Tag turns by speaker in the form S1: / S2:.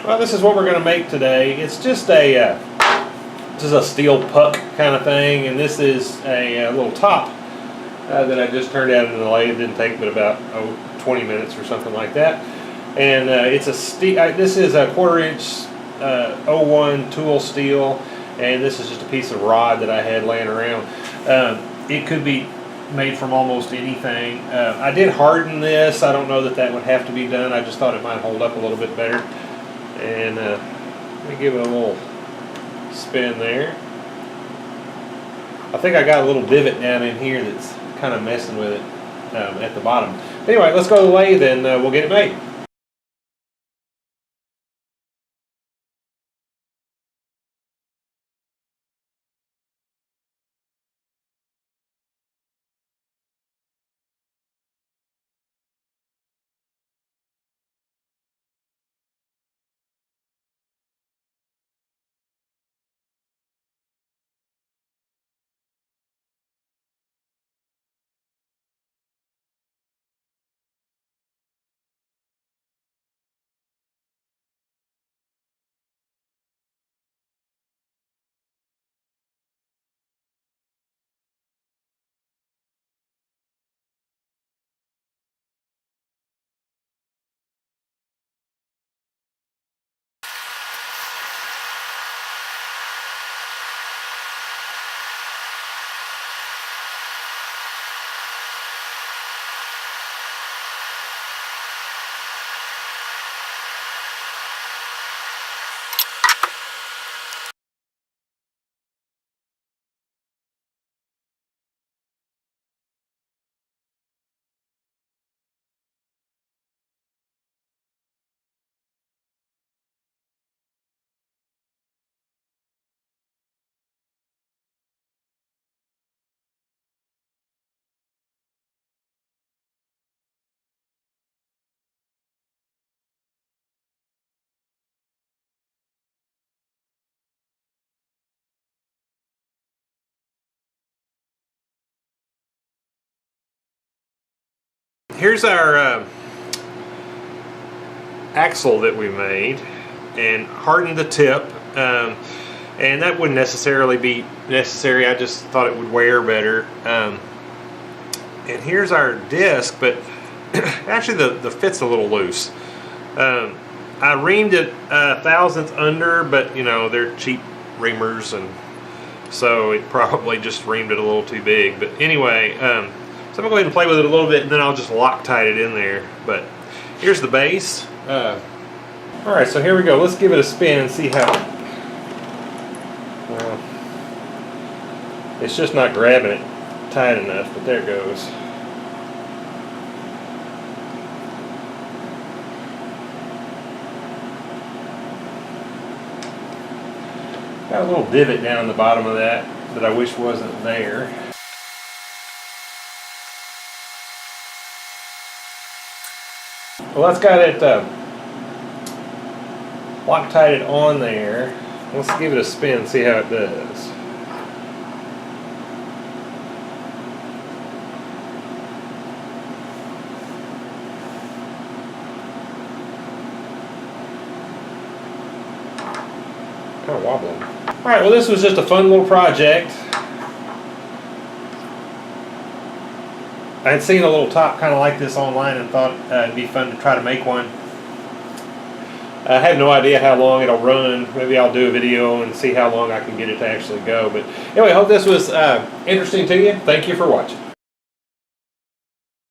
S1: Well, this is what we're going to make today. It's just a steel puck kind of thing, and this is a little top that I just turned out in the lathe. It didn't take but about 20 minutes or something like that. And it's a this is a 1/4 inch 01 tool steel, and this is just a piece of rod that I had laying around. It could be made from almost anything. I did harden this. I don't know that would have to be done. I just thought it might hold up a little bit better. And let me give it a little spin there. I think I got a little divot down in here that's kind of messing with it at the bottom. Anyway, let's go to the lathe and we'll get it made. Here's our axle that we made and hardened the tip, and that wouldn't necessarily be necessary. I just thought it would wear better. And here's our disc, but actually the fit's a little loose. I reamed it 1/1000th under, but you know, they're cheap reamers, and so it probably just reamed it a little too big. But anyway, so I'm going to go ahead and play with it a little bit, and then I'll just Loctite it in there. But here's the base. Alright, so here we go. Let's give it a spin and see how... Well, it's just not grabbing it tight enough, but there it goes. Got a little divot down the bottom of that I wish wasn't there. Well, that's got it Loctited on there. Let's give it a spin and see how it does. Kind of wobbling. Alright, well, this was just a fun little project. I had seen a little top kind of like this online and thought it'd be fun to try to make one. I have no idea how long it'll run. Maybe I'll do a video and see how long I can get it to actually go. But anyway, I hope this was interesting to you. Thank you for watching.